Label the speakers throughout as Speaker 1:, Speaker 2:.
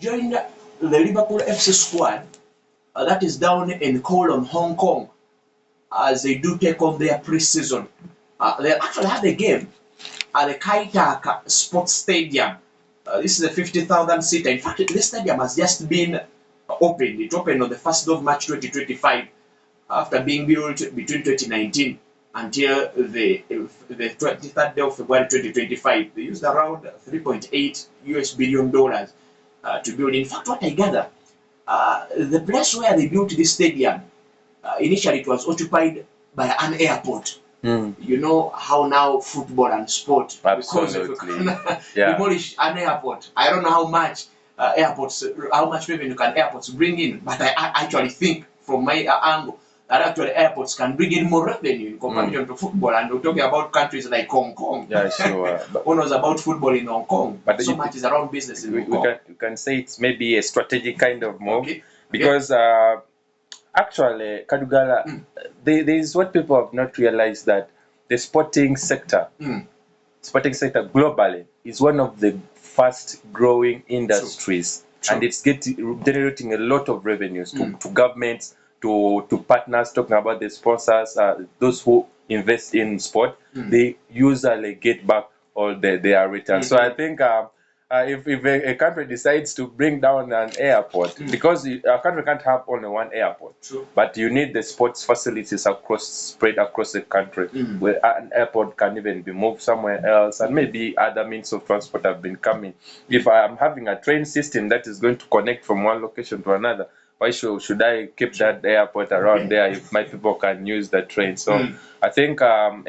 Speaker 1: joined the Liverpool FC squad that is down in Kowloon, Hong Kong, as they do take on their pre-season. They actually had a game at the Kai Tak Sports Stadium. This is a 50,000 seater. In fact, this stadium has just been opened. It opened on the 1st of March 2025 after being built between 2019 until the 23rd day of February 2025. They used around $3.8 billion to build. In fact, what I gather, the place where they built this stadium, initially it was occupied by an airport. You know how now football and sport, because if you can demolish an airport, I don't know how much how much revenue can airports bring in, but I actually think from my angle that actually airports can bring in more revenue in comparison to football. And we're talking about countries like Hong Kong.
Speaker 2: Yeah, sure.
Speaker 1: Who knows about football in Hong Kong? But so much is around business in Hong Kong.
Speaker 2: You can say it's maybe a strategic kind of move, because actually, Kadugala, there is what people have not realized, that the sporting sector globally is one of the fast growing industries. True. And it's generating a lot of revenues to governments, to partners, talking about the sponsors, those who invest in sport. They usually get back all their returns. So I think if a country decides to bring down an airport, because a country can't have only one airport, but you need the sports facilities spread across the country, where an airport can even be moved somewhere else, and maybe other means of transport have been coming. If I am having a train system that is going to connect from one location to another, why should I keep that airport around there if my people can use the train? So I think I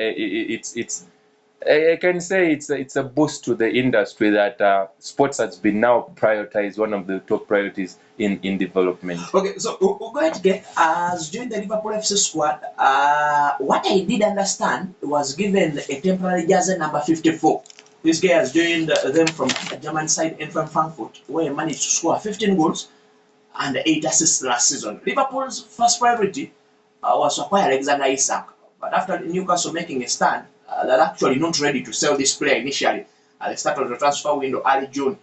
Speaker 2: can say it's a boost to the industry that sports has been now prioritized, one of the top priorities in development.
Speaker 1: Okay, so Ugo Etike has joined the Liverpool FC squad. What I did understand was given a temporary jersey number 54. This guy has joined them from the German side in Frankfurt, where he managed to score 15 goals and 8 assists last season. Liverpool's first priority was to acquire Alexander Isak, but after Newcastle making a stand, they're actually not ready to sell this player initially. At the start of the transfer window, early June,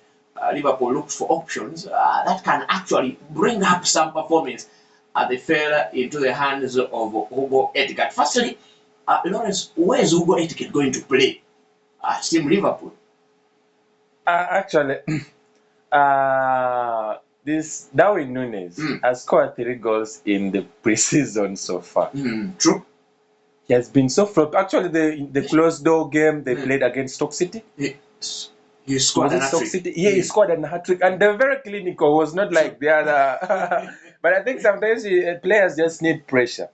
Speaker 1: Liverpool looked for options that can actually bring up some performance. They fell into the hands of Ugo Etike. Firstly, Lawrence, where is Ugo Etike going to play at Team Liverpool?
Speaker 2: Actually, this Darwin Núñez has scored 3 goals in the preseason so far.
Speaker 1: True.
Speaker 2: He has been so flop. Actually, the closed door game they played against Stoke City,
Speaker 1: he scored a hat-trick.
Speaker 2: He scored a hat-trick, and they're very clinical. It was not like the other. But I think sometimes players just need pressure,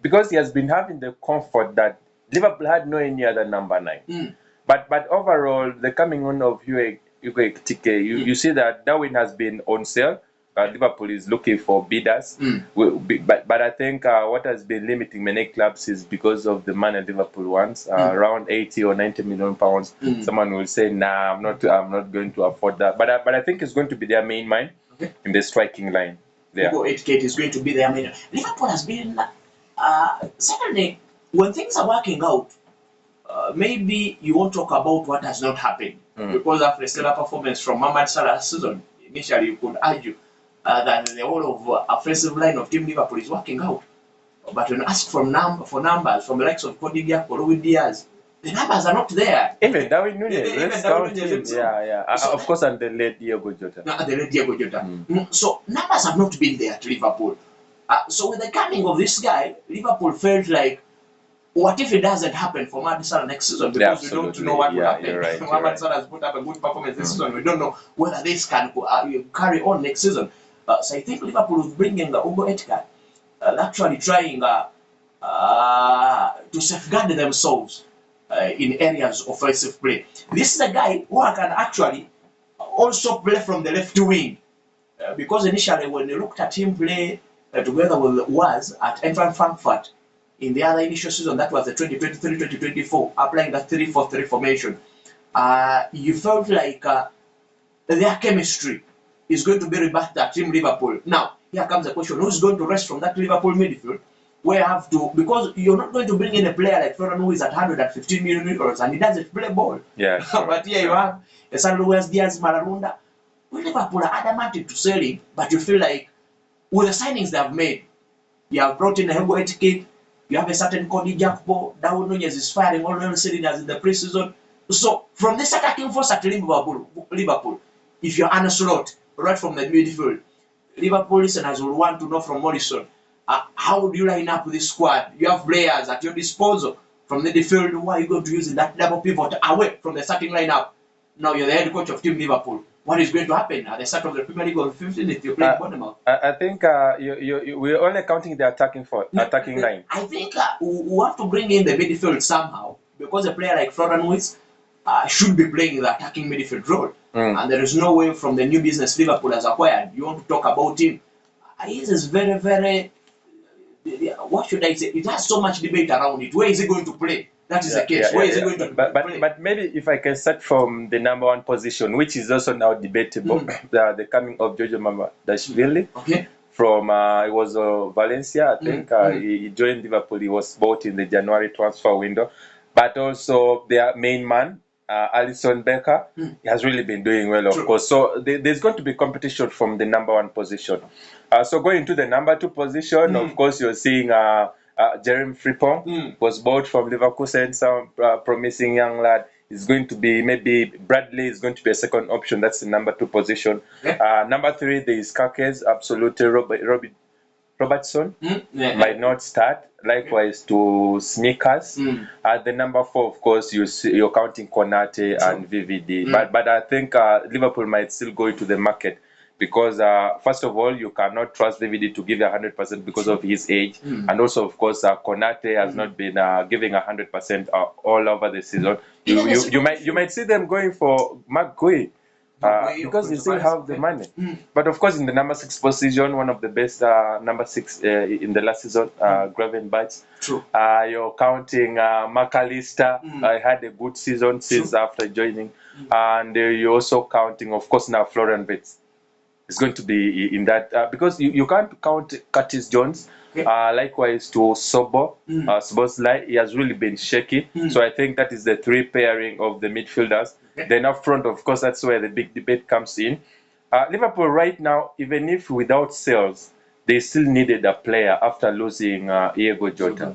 Speaker 2: because he has been having the comfort that Liverpool had no any other number 9. But overall, the coming on of Ugo Etike, you see that Darwin has been on sale. Liverpool is looking for bidders, but I think what has been limiting many clubs is because of the money Liverpool wants, around 80 or 90 million pounds. Someone will say, "Nah, I'm not going to afford that." But I think it's going to be their main man in the striking line.
Speaker 1: Ugo Etike is going to be their main. Liverpool has been certainly when things are working out. Maybe you won't talk about what has not happened, because after a stellar performance from Mohamed Salah last season, initially you could argue that the whole of offensive line of Team Liverpool is working out. But when asked for numbers from the likes of Cody Gakpo, Luis Diaz, the numbers are not there.
Speaker 2: Even Darwin Núñez, So, of course, and the late Diego Jota.
Speaker 1: So numbers have not been there at Liverpool. So with the coming of this guy, Liverpool felt like, what if it doesn't happen for Mohamed Salah next season? Because we don't know what will happen. Mohamed Salah has put up a good performance this season. We don't know whether this can carry on next season. So I think Liverpool will bring in the Ugo Etike, actually trying to safeguard themselves in areas of offensive play. This is a guy who can actually also play from the left wing, because initially when you looked at him play together with was at Eintracht Frankfurt in the other initial season, that was the 2023-2024, applying the 3-4-3 formation, you felt like their chemistry is going to be rebirthed at Team Liverpool. Now, here comes the question: who's going to rest from that Liverpool midfield? We have to, because you're not going to bring in a player like Ferran, who is at 115 million euros and he doesn't play ball.
Speaker 2: Yeah. Sure,
Speaker 1: But here you have a San Luis Diaz Malarunda, Liverpool are adamant to sell him, but you feel like with the signings they have made, you have brought in a heavyweight kid, you have a certain Cody Gakpo, Darwin Nunez is firing all the cylinders in the preseason. So from this attacking force at Liverpool, if you're Arne Slot, right from the midfield, Liverpool listeners will want to know from Morrison, how would you line up this squad? You have players at your disposal from the midfield. Who are you going to use in that double pivot away from the starting lineup? Now you're the head coach of Team Liverpool. What is going to happen at the start of the Premier League on 15th if you're playing Bournemouth?
Speaker 2: I think we're only counting the attacking line.
Speaker 1: I think we have to bring in the midfield somehow because a player like Florian Wirtz should be playing the attacking midfield role. And there is no way from the new business Liverpool has acquired. You want to talk about him. He is very, very, what should I say? It has so much debate around it. Where is he going to play? That is the case. Where is he going to play?
Speaker 2: But maybe if I can start from the number one position, which is also now debatable, the coming of Giorgio Mamardashvili.
Speaker 1: Okay.
Speaker 2: From it was Valencia, I think. He joined Liverpool. He was bought in the January transfer window, but also their main man, Alisson Becker, has really been doing well, of course. So there's going to be competition from the number one position. So going to the number two position, of course, you're seeing Jeremy Frimpong was bought from Leverkusen, some promising young lad. Is going to be maybe Bradley is going to be a second option. That's the number two position. Number three, there is Kakes, absolutely. Robertson might not start. Likewise to Sneakers. At the number four, of course, you're counting Konate and VVD. But I think Liverpool might still go into the market because first of all, you cannot trust VVD to give 100% because of his age, and also, of course, Konate has not been giving 100% all over the season. You might see them going for McGuire. Because they still have the money. But of course, in the number 6 position, one of the best number 6 in the last season, Gravenberch. You're counting McAllister. I had a good season since after joining. And you're also counting, of course, now Florian Wirtz. It's going to be in that because you can't count Curtis Jones. Likewise to Sobo, Szoboszlai, he has really been shaky. So I think that is the three pairing of the midfielders. Then up front, of course, that's where the big debate comes in. Liverpool right now, even if without sales, they still needed a player after losing Diego Jota.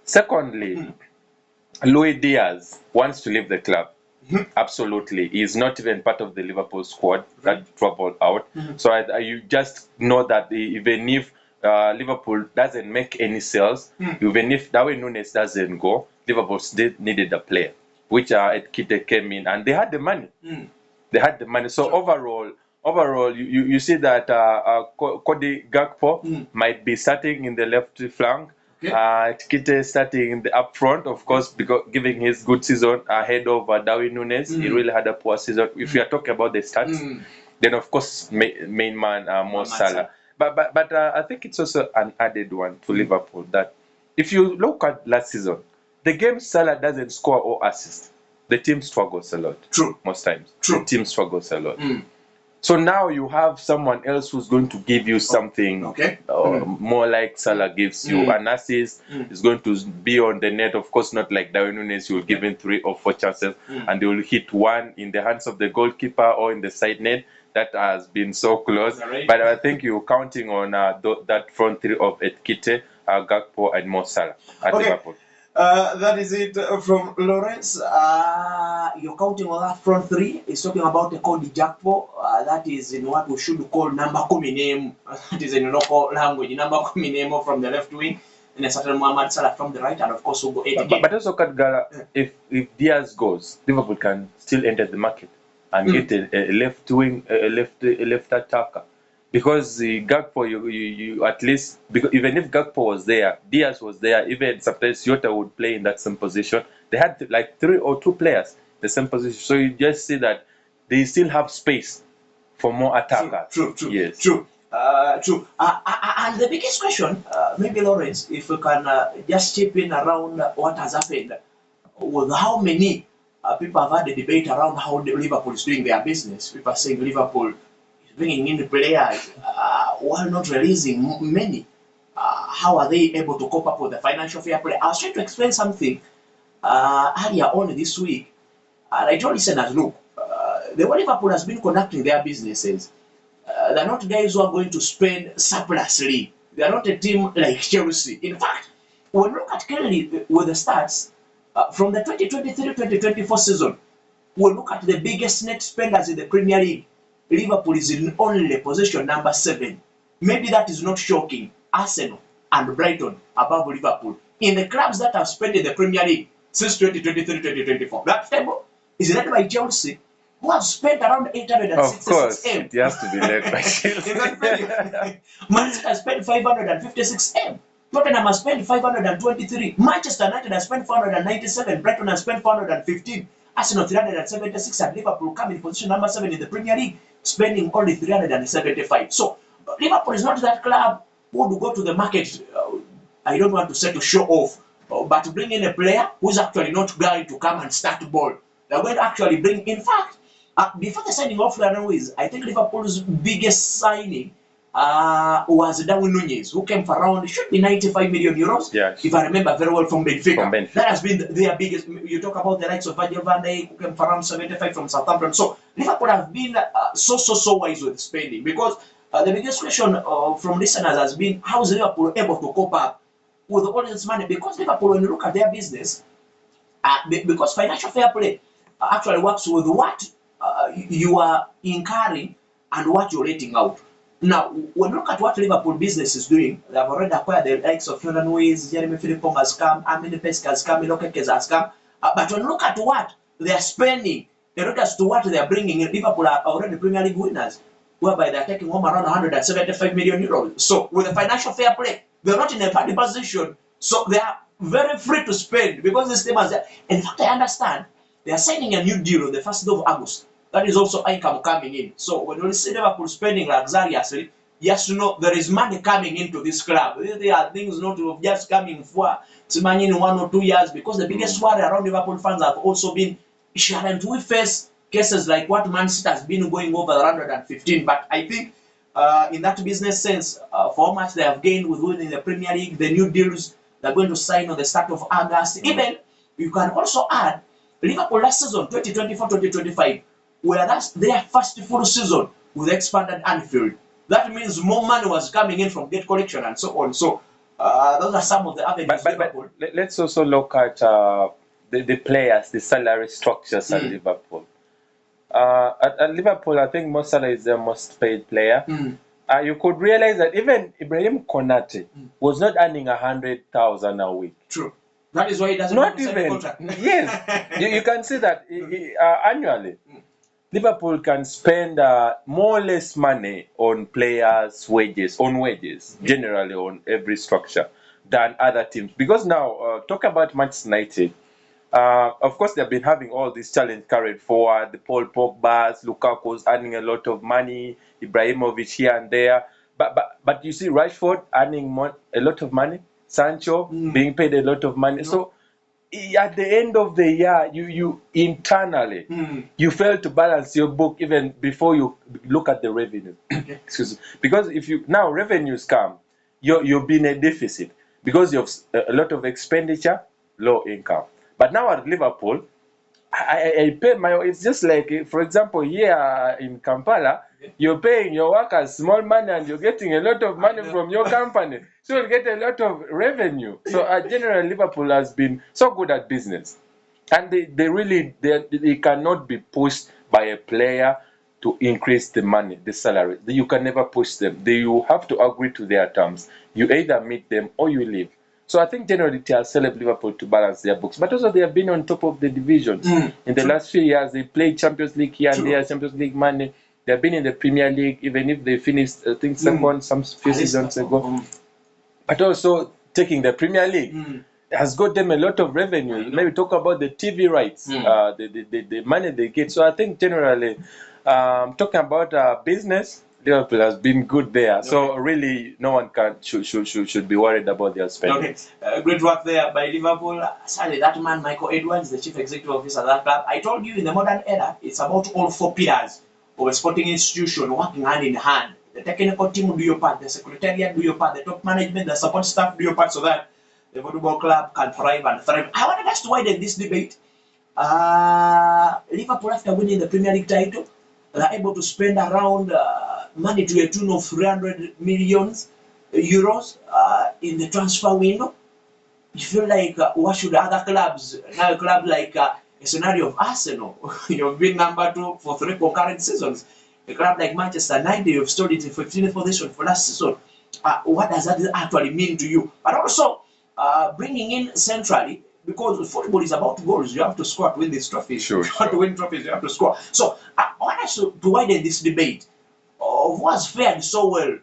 Speaker 2: Secondly, Luis Diaz wants to leave the club. Absolutely. He's not even part of the Liverpool squad that troubled out. So you just know that even if Liverpool doesn't make any sales, even if Darwin Nunez doesn't go, Liverpool still needed a player, which Kite came in and they had the money. They had the money. So overall, you see that Cody Gakpo might be starting in the left flank. Kite starting in the up front, of course, because giving his good season ahead of Darwin Nunez. He really had a poor season. If you are talking about the stats, then of course main man Mo Salah. But I think it's also an added one to Liverpool that if you look at last season, the game Salah doesn't score or assist, the team struggles a lot. Most times. The team struggles a lot. So now you have someone else who's going to give you something more like Salah gives you. An assist is going to be on the net. Of course, not like Darwin Nunez, you will give him 3 or 4 chances and they will hit one in the hands of the goalkeeper or in the side net. That has been so close. But I think you're counting on that front three of Kite, Gakpo and Mo Salah at Liverpool.
Speaker 1: That is it from Lawrence. You're counting on that front three. He's talking about the Cody Gakpo. That is in what we should call number name. That is in local language. Number name from the left wing. And a certain Mohamed Salah from the right. And of course, we'll go 8
Speaker 2: But also, Katgala, if Diaz goes, Liverpool can still enter the market and get a left wing, a left attacker. Because Gakpo, you at least, because even if Gakpo was there, Diaz was there, even sometimes Jota would play in that same position. They had like 3 or 2 players the same position. So you just see that they still have space for more attackers.
Speaker 1: True.
Speaker 2: Yes.
Speaker 1: True. And the biggest question, maybe Lawrence, if we can just chip in around what has happened with how many people have had a debate around how Liverpool is doing their business. People are saying Liverpool bringing in the players while not releasing many. How are they able to cope up with the financial fair play? I was trying to explain something earlier on this week. And I told listeners, look, the way Liverpool has been conducting their businesses, they're not guys who are going to spend surplusly. They are not a team like Chelsea. In fact, when we look at currently with the stats from the 2023-2024 season, we look at the biggest net spenders in the Premier League. Liverpool is in only position number 7. Maybe that is not shocking. Arsenal and Brighton above Liverpool. In the clubs that have spent in the Premier League since 2023-2024, that table is led by Chelsea, who have spent around 866
Speaker 2: Of course,
Speaker 1: M.
Speaker 2: it has to be led by Chelsea.
Speaker 1: In that period, Man City has spent 556 M. Tottenham has spent 523. Manchester United has spent 497. Brighton has spent 415. Arsenal 376, and Liverpool come in position number 7 in the Premier League, spending only 375. So Liverpool is not that club who would go to the market. I don't want to say to show off, but to bring in a player who's actually not going to come and start ball. They're going to actually bring. In fact, before the signing of Florian Ruiz, I think Liverpool's biggest signing was Darwin Nunez, who came for around, should be 95 million euros,
Speaker 2: yes,
Speaker 1: if I remember very well, from Benfica.
Speaker 2: From Benfica.
Speaker 1: That has been their biggest. You talk about the likes of Virgil van Dijk, who came for around 75 from Southampton. So Liverpool have been so wise with spending, because the biggest question from listeners has been, how is Liverpool able to cope up with all this money? Because Liverpool, when you look at their business, because financial fair play actually works with what you are incurring and what you're letting out. Now, when you look at what Liverpool business is doing, they have already acquired the likes of Florian Ruiz, Jeremy Frimpong has come, Amine Pesk has come, Ilokekes has come. But when you look at what they are spending, in regards to what they are bringing in, Liverpool are already Premier League winners, whereby they are taking home around 175 million euros. So, with the financial fair play, they're not in a bad position. So, they are very free to spend, because this team has. In fact, I understand they are signing a new deal on the 1st of August. That is also income coming in. So when we see Liverpool spending luxuriously, yes, you know, there is money coming into this club. There are things not just coming for in 1 or 2 years, because the biggest worry around Liverpool fans have also been, shouldn't we face cases like what Man City has been going over 115? But I think in that business sense, for how much they have gained with winning the Premier League, the new deals they're going to sign on the start of August. Even you can also add Liverpool last season, 2024-2025, where that's their first full season with expanded Anfield. That means more money was coming in from gate collection and so on. So those are some of the avenues.
Speaker 2: But let's also look at the players, the salary structures at Liverpool. At Liverpool, I think Mo Salah is the most paid player. You could realize that even Ibrahim Konate was not earning 100,000 a week.
Speaker 1: True. That is why he doesn't
Speaker 2: not
Speaker 1: sign
Speaker 2: even
Speaker 1: a contract.
Speaker 2: Yes, you can see that annually. Liverpool can spend more or less money on players' wages, generally on every structure, than other teams. Because now, talk about Manchester United. Of course, they've been having all this challenge carried forward. The Paul Pogba's, Lukaku's earning a lot of money, Ibrahimovic here and there. But you see Rashford earning a lot of money, Sancho being paid a lot of money. So at the end of the year, you internally, you fail to balance your book even before you look at the revenue. Excuse me. Because if you now revenues come, you'll be in a deficit because you have a lot of expenditure, low income. But now at Liverpool, I pay it's just like, for example, here in Kampala, you're paying your workers small money and you're getting a lot of money from your company. So you'll get a lot of revenue. So generally, Liverpool has been so good at business. And they cannot be pushed by a player to increase the money, the salary. You can never push them. You have to agree to their terms. You either meet them or you leave. So I think generally it has helped Liverpool to balance their books. But also they have been on top of the divisions. In the last few years, they played Champions League here and there, Champions League money. They have been in the Premier League, even if they finished, I think, second some few seasons ago. But also taking the Premier League has got them a lot of revenue. Maybe talk about the TV rights, the money they get. So I think generally, talking about business, Liverpool has been good there. Okay. So really, no one should be worried about their spending.
Speaker 1: Okay, great work there by Liverpool. Sadly, that man, Michael Edwards, the chief executive officer of that club. I told you in the modern era, it's about all 4 pillars of a sporting institution working hand in hand. The technical team do your part, the secretariat do your part, the top management, the support staff do your part, so that the football club can thrive and thrive. I wanted us to widen this debate Liverpool, after winning the Premier League title, are able to spend around money to a tune of 300 million euros in the transfer window. You feel like what should other clubs, now a club like a scenario of Arsenal, you've been number 2 for 3 concurrent seasons. A club like Manchester United, you've stood in 15th position for last season. What does that actually mean to you? But also bringing in centrally, because football is about goals. You have to score to win these trophies.
Speaker 2: Sure,
Speaker 1: If you want to win trophies, you have to score. So I want us to widen this debate of what's fared so well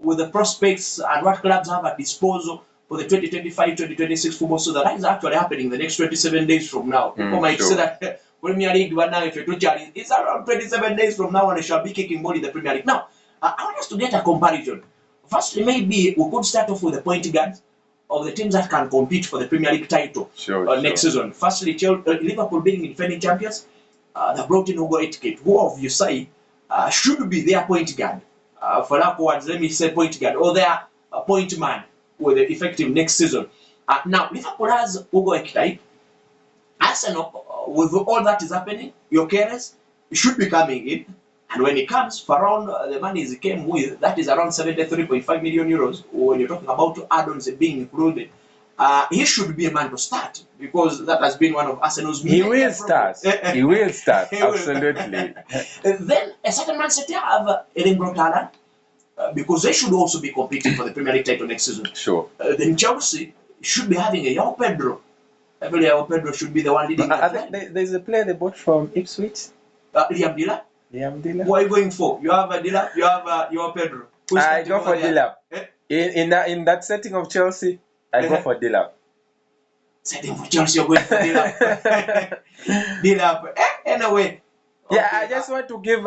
Speaker 1: with the prospects and what clubs have at disposal for the 2025-2026 football season. That is actually happening the next 27 days from now. People might say that Premier League, but now if you're Charlie, it's around 27 days from now and they shall be kicking ball in the Premier League. Now, I want us to get a comparison. Firstly, maybe we could start off with the point guards of the teams that can compete for the Premier League title next season. Firstly, Liverpool being defending champions, they brought in Hugo Ekitike, who of you say should be their point guard. For lack of words, let me say point guard, or their point man with the effective next season. Now, Liverpool has Hugo Ekitike. Arsenal, with all that is happening, Gyökeres should be coming in. And when it comes for around the money he came with, that is around 73.5 million euros. When you're talking about add-ons being included, he should be a man to start because that has been one of Arsenal's.
Speaker 2: He will start. He will start. Absolutely.
Speaker 1: Then a certain Man City have Erling Braut Haaland because they should also be competing for the Premier League title next season.
Speaker 2: Sure.
Speaker 1: Then Chelsea should be having a João Pedro. I believe João Pedro should be the one leading.
Speaker 2: There's a player they bought from Ipswich.
Speaker 1: Liam Delap. What are you going for? You have a Delap, you have João Pedro.
Speaker 2: I go for Delap. In that setting of Chelsea, I go for Delap.
Speaker 1: Setting for Chelsea, you're going for Delap. Delap. Anyway.
Speaker 2: Okay. Yeah, I just want to give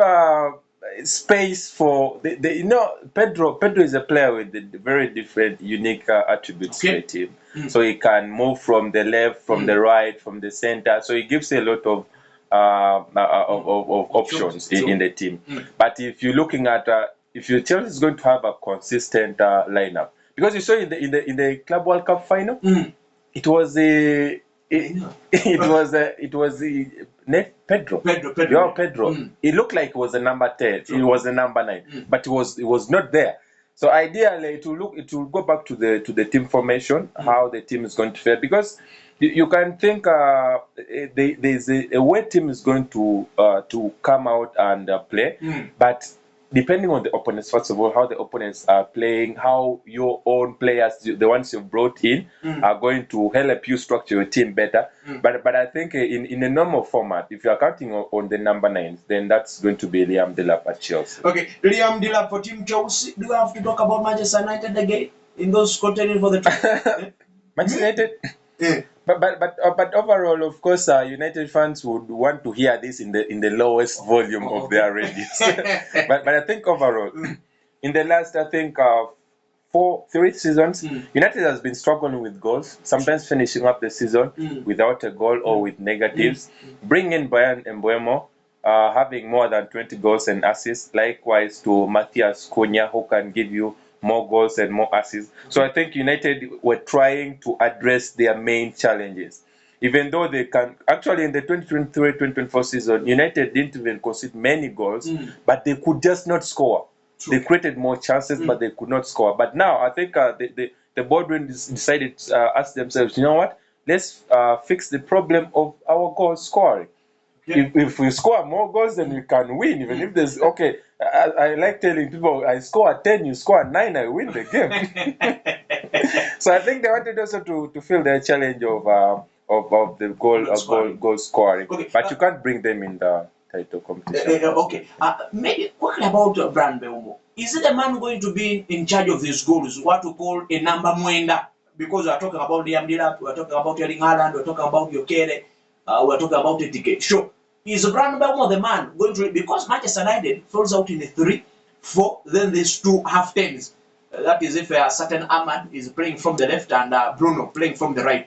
Speaker 2: space for Pedro is a player with very different, unique attributes to the team. So he can move from the left, from the right, from the center. So he gives a lot of options in the team. But if you're looking at if your Chelsea is going to have a consistent lineup, because you saw in the Club World Cup final, it was Pedro. Pedro. It looked like it was the number 10. It was the number 9, but it was not there. So ideally, it will go back to the team formation, how the team is going to fare, because you can think there's a way team is going to come out and play, but depending on the opponents, first of all, how the opponents are playing, how your own players, the ones you've brought in, are going to help you structure your team better. But I think in a normal format, if you are counting on the number 9s, then that's going to be Liam Delap at Chelsea.
Speaker 1: Okay, Liam Delap for Team Chelsea. Do we have to talk about Manchester United again in those contending for the trophy?
Speaker 2: Manchester United? But overall, of course, United fans would want to hear this in the lowest volume of their radios. but I think overall, in the last 3 seasons, United has been struggling with goals, sometimes finishing up the season without a goal or with negatives. Bring in Brian Mbeumo, having more than 20 goals and assists. Likewise to Matthias Cunha, who can give you more goals and more assists. So I think United were trying to address their main challenges. Even though they can, actually in the 2023-2024 season, United didn't even concede many goals, but they could just not score. True. They created more chances, but they could not score. But now I think the boardroom decided to ask themselves, you know what, let's fix the problem of our goal scoring. If we score more goals, then we can win. Even if there's I like telling people, I score 10, you score 9, I win the game. So I think they wanted also to feel the challenge of the goal scoring. Okay. But you can't bring them in the title competition.
Speaker 1: Maybe quickly about Brand Mbeumo. Is it the man going to be in charge of these goals? What we call a number mwenda? Because we are talking about Liam Delap, we are talking about Erling Haaland, we are talking about Gyökeres, we are talking about Ekitike. Sure. Is Brand Mbeumo the man going to, because Manchester United falls out in a 3-4, then there's 2 half-10s. That is if a certain Ahmad is playing from the left and Bruno playing from the right.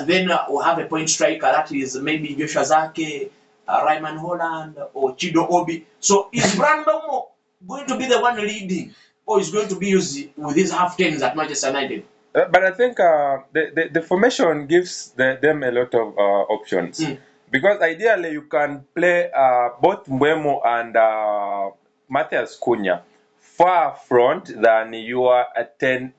Speaker 1: Then we'll have a point striker, that is maybe Joshua Zake, Raymond Holland, or Chido Obi. So is Brand Mbeumo going to be the one leading, or is going to be used with these half-10s at Manchester United?
Speaker 2: But I think the formation gives them a lot of options. Because ideally you can play both Mbeumo and Matthias Cunha far front than you are at 10.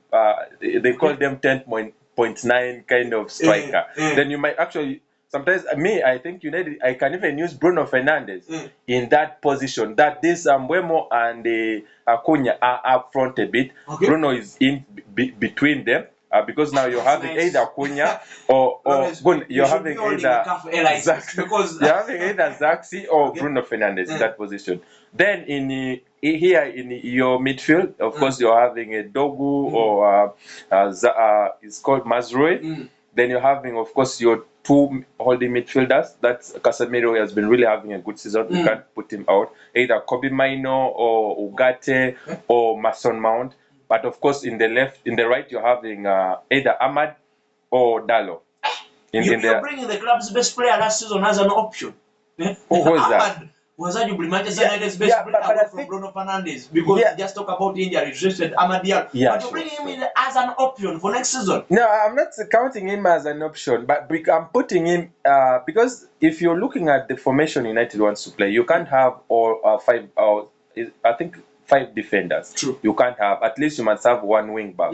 Speaker 2: They call them 10.9 kind of striker. Then you might actually. Sometimes I think United. I can even use Bruno Fernandes in that position. That this Mbeumo and Cunha are up front a bit.
Speaker 1: Okay.
Speaker 2: Bruno is in between them. Because now you're having either Cunha or you're having either
Speaker 1: because
Speaker 2: you're having either Zaxi or Bruno Fernandes in that position. Then here in your midfield, of course, you're having a Dogu or it's called Mazrui. Then you're having, of course, your two holding midfielders. That's Casemiro has been really having a good season. You can't put him out. Either Kobe Maino or Ugarte or Mason Mount. But of course, in the right, you're having either Ahmad or Dalo.
Speaker 1: You're bringing the club's best player last season as an option.
Speaker 2: Who was that?
Speaker 1: Was arguably Manchester United's best player apart from Bruno Fernandes, because just talk about injuries, rested Ahmad Diallo. But you're bringing him in as an option for next season.
Speaker 2: No, I'm not counting him as an option, but I'm putting him because if you're looking at the formation United wants to play, you can't have all five. I think 5 defenders.
Speaker 1: True.
Speaker 2: You can't have. At least you must have one wing back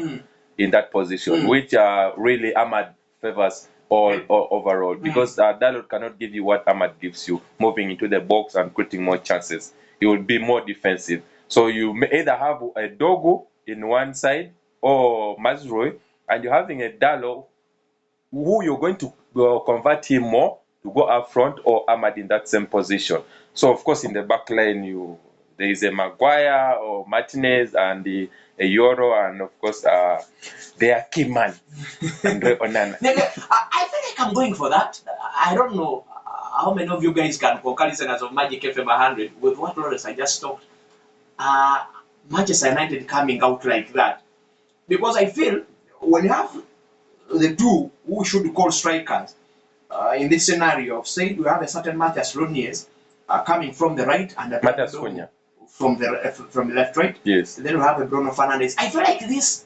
Speaker 2: in that position, which really Ahmad favors all overall, because Dalot cannot give you what Ahmad gives you, moving into the box and creating more chances. He will be more defensive. So you may either have a Dogo in one side or Mazrui, and you're having a Dalo who you're going to convert him more to go up front, or Ahmad in that same position. So of course in the back line there is a Maguire or Martinez and a Euro, and of course their key man, Andre Onana.
Speaker 1: I feel like I'm going for that. I don't know how many of you guys can concur, listeners of Magic FM 100, with what Lawrence I just talked. Manchester United coming out like that. Because I feel when you have the two who should call strikers in this scenario of, say, we have a certain Matthias Nunez coming from the right and
Speaker 2: Matthias Cunha
Speaker 1: from the left, right?
Speaker 2: Yes.
Speaker 1: And then we have a Bruno Fernandes. I feel like this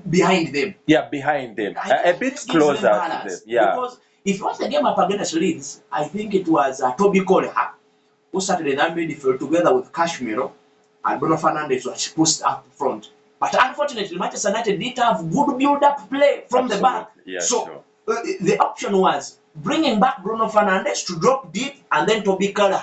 Speaker 1: behind them.
Speaker 2: Yeah, behind them. A bit closer to them. Yeah.
Speaker 1: Because if you watch the game up against Leeds, I think it was Toby Collier who started in that midfield together with Casemiro, and Bruno Fernandes was pushed up front. But unfortunately, Manchester United didn't have good build-up play from the back.
Speaker 2: Yeah,
Speaker 1: so the option was bringing back Bruno Fernandes to drop deep, and then Toby Collier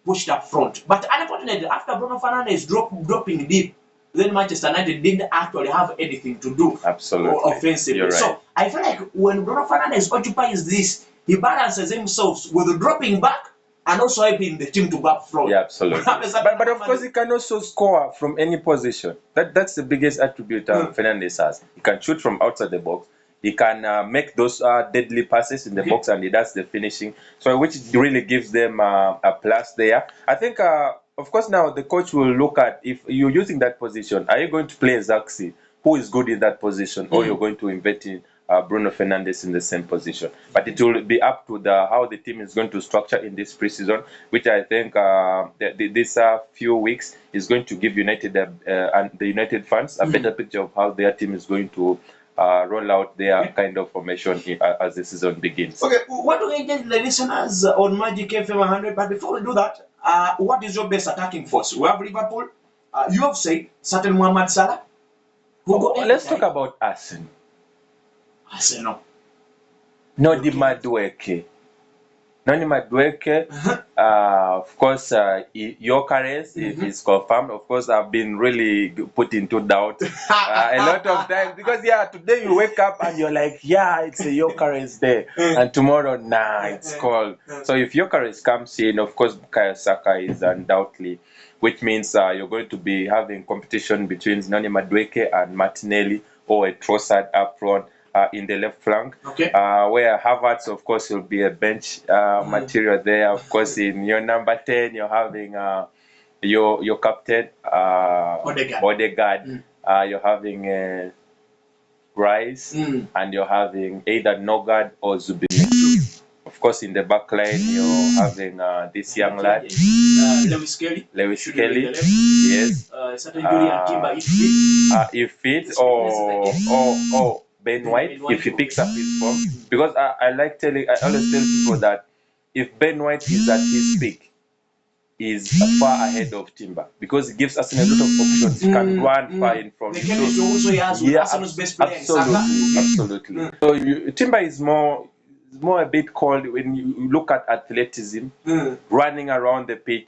Speaker 1: pushed up front. But unfortunately, after Bruno Fernandes dropping deep, then Manchester United didn't actually have anything to do offensively.
Speaker 2: Right.
Speaker 1: So I feel like when Bruno Fernandes occupies this, he balances himself with dropping back and also helping the team to go up front.
Speaker 2: Yeah, absolutely. but of course, he can also score from any position. That's the biggest attribute Fernandes has. He can shoot from outside the box. He can make those deadly passes in the box, and he does the finishing. So, which really gives them a plus there. I think, of course, now the coach will look at, if you're using that position, are you going to play Zaxi, who is good in that position, or you're going to invert in Bruno Fernandes in the same position. But it will be up to how the team is going to structure in this preseason, which I think these few weeks is going to give United and the United fans a better picture of how their team is going to roll out their kind of formation as the season begins.
Speaker 1: Okay, what do we get the listeners on Magic FM 100? But before we do that, what is your best attacking force? We have Liverpool. You have said certain Mohamed Salah.
Speaker 2: Let's talk about Arsenal.
Speaker 1: Arsenal.
Speaker 2: Noni Madueke. Of course, Gyökeres, if he's confirmed, of course, I've been really put into doubt a lot of times, because today you wake up and you're like, it's a Gyökeres day, and tomorrow, it's cold. So if Gyökeres comes in, of course, Bukayo Saka is undoubtedly, which means you're going to be having competition between Noni Madueke and Martinelli, or a Trossard up front. In the left flank, where Havertz, of course, will be a bench material there. Of course, in your number 10, you're having your captain, Odegaard. You're having Rice, and you're having either Nogard or Zubimendi. Of course, in the back line, you're having this young lad,
Speaker 1: Lewis Kelly.
Speaker 2: Yes. If fit, or Ben White, if he picks up his form, because I always tell people that if Ben White is at his peak, is far ahead of Timber because it gives Arsenal a lot of options. He can run far in front.
Speaker 1: The chemistry also he has with Arsenal's best player in Saka.
Speaker 2: Absolutely. So Timber is more a bit cold when you look at athleticism, running around the pitch.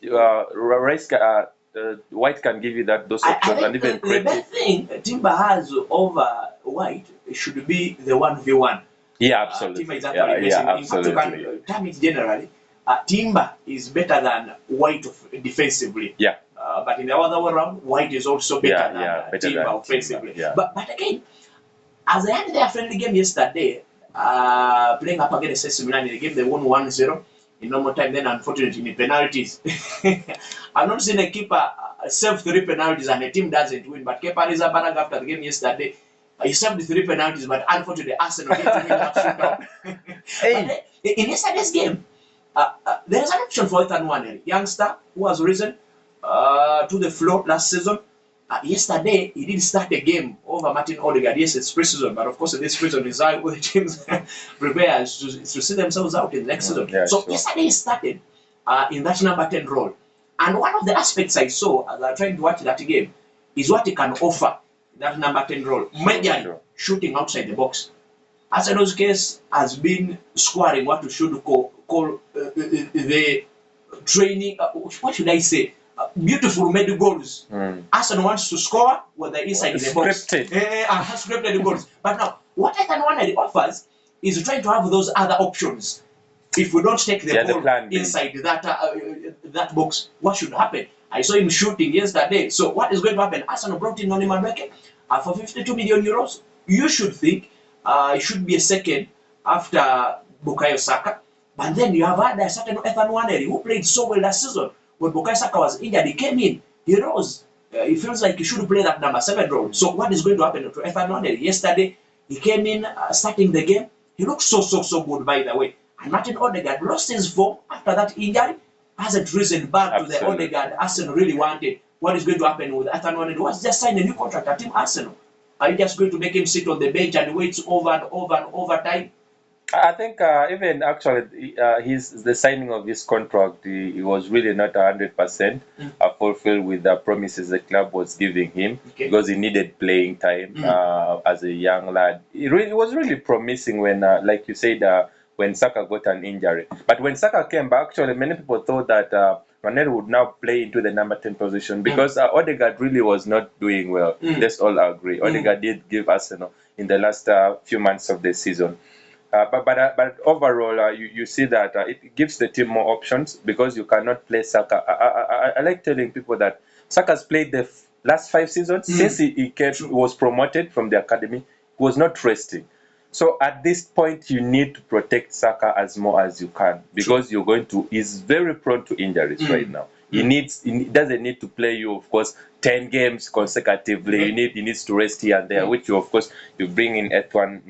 Speaker 2: White can give you those options and even
Speaker 1: the best thing Timber has over White should be the 1v1.
Speaker 2: Yeah, absolutely.
Speaker 1: Timber is actually amazing.
Speaker 2: Absolutely.
Speaker 1: In fact, you can term it generally. Timber is better than White defensively.
Speaker 2: Yeah.
Speaker 1: But in the other way around, White is also better than Timber offensively.
Speaker 2: Yeah.
Speaker 1: But again, as they had their friendly game yesterday, playing up against AC Milan in the game, they won 1-0 in normal time. Then, unfortunately, in penalties, I've not seen a keeper save 3 penalties and a team doesn't win. But Kepa Arrizabalaga after the game yesterday, he saved 3 penalties, but unfortunately, Arsenal didn't win that shootout. But in yesterday's game, there is an option for Ethan Nwaneri, youngster who has risen to the floor last season. Yesterday, he did start a game over Martin Odegaard. Yes, it's pre-season, but of course, this pre-season is how the teams prepare to see themselves out in the next season. Yesterday, he started in that number 10 role. And one of the aspects I saw as I tried to watch that game is what he can offer in that number 10 role. Majorly shooting outside the box. Arsenal's case has been scoring what we should call the training, what should I say? Beautiful made goals. Arsenal wants to score when they're inside the box. Scripted goals. But now, what Ethan Nwaneri offers is trying to have those other options. If we don't take the ball inside that box, what should happen? I saw him shooting yesterday. So what is going to happen? Arsenal brought in Noni Madueke for 52 million euros. You should think it should be a second after Bukayo Saka. But then you have had a certain Ethan Nwaneri who played so well last season. When Bukayo Saka was injured, he came in, he rose. He feels like he should play that number 7 role. So what is going to happen to Ethan Nwaneri? Yesterday, he came in starting the game. He looked so good, by the way. And Martin Odegaard lost his form after that injury, hasn't risen back to the Odegaard Arsenal really wanted. What is going to happen with Ethan Nwaneri? He was just signed a new contract at Team Arsenal. Are you just going to make him sit on the bench and wait over and over time?
Speaker 2: I think even actually the signing of his contract, he was really not 100% fulfilled with the promises the club was giving him because he needed playing time as a young lad. It was really promising when, like you said, when Saka got an injury. But when Saka came back, actually many people thought that Nwaneri would now play into the number 10 position because Odegaard really was not doing well. Let's all agree. Odegaard did give Arsenal in the last few months of the season. But overall, you see that it gives the team more options because you cannot play Saka. I like telling people that Saka's played the last 5 seasons since he was promoted from the academy. He was not resting. So at this point, you need to protect Saka as more as you can because he's very prone to injuries right now. He doesn't need to play you, of course, 10 games consecutively. He needs to rest here and there, which you bring in at one.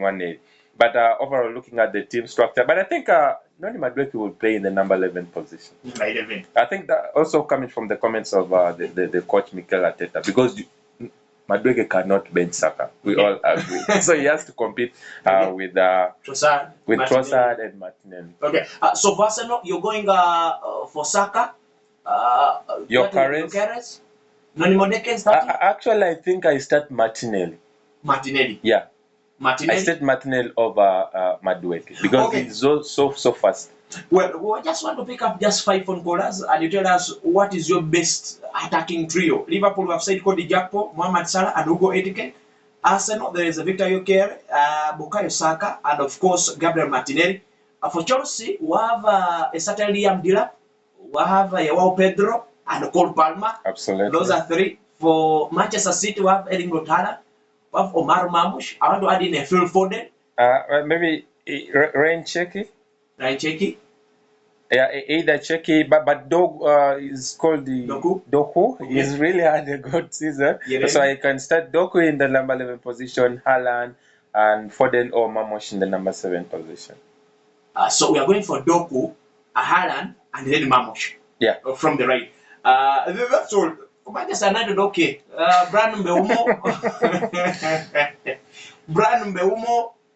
Speaker 2: But overall, looking at the team structure, but I think Noni Madueke will play in the number 11 position.
Speaker 1: Number 11.
Speaker 2: I think that also coming from the comments of the coach Mikel Arteta, because Madueke cannot bench Saka. We all agree. So he has to compete with Trossard and Martinelli.
Speaker 1: Okay. So for Arsenal, you're going for Saka.
Speaker 2: Gyökeres.
Speaker 1: Noni Madueke starting?
Speaker 2: Actually, I think I start Martinelli.
Speaker 1: Martinelli.
Speaker 2: Yeah.
Speaker 1: Martinelli?
Speaker 2: I set Martinelli over Madueke because he's so fast.
Speaker 1: Well, we just want to pick up just 5 phone callers and you tell us what is your best attacking trio. Liverpool, we have said Cody Gakpo, Mohamed Salah, and Hugo Ekitike. Arsenal, there is Victor Gyökeres, Bukayo Saka, and of course Gabriel Martinelli. For Chelsea, we have a certain Liam Delap, we have Joao Pedro, and Cole Palmer.
Speaker 2: Absolutely.
Speaker 1: Those are 3. For Manchester City, we have Erling Haaland. Of Omar Mamush. I want to add in a Phil Foden.
Speaker 2: Maybe Ryan Cherki.
Speaker 1: Ryan Cherki.
Speaker 2: Yeah, either Cherki, but Dog is called the Doku. Okay. He's really had a good season. Yeah, so I can start Doku in the number 11 position, Haaland, and Foden or Mamush in the number 7 position.
Speaker 1: So we are going for Doku, Haaland, and then Mamush.
Speaker 2: Yeah.
Speaker 1: From the right. That's all. Manchester United, okay. Brandon Mbeumo,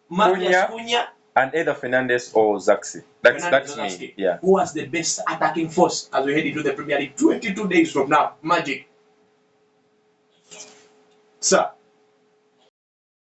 Speaker 1: Matthias Cunha,
Speaker 2: And either Fernandes or Zaxi. That's me.
Speaker 1: Zaxi.
Speaker 2: Yeah.
Speaker 1: Who has the best attacking force as we head into the Premier League 22 days from now? Magic. Sir.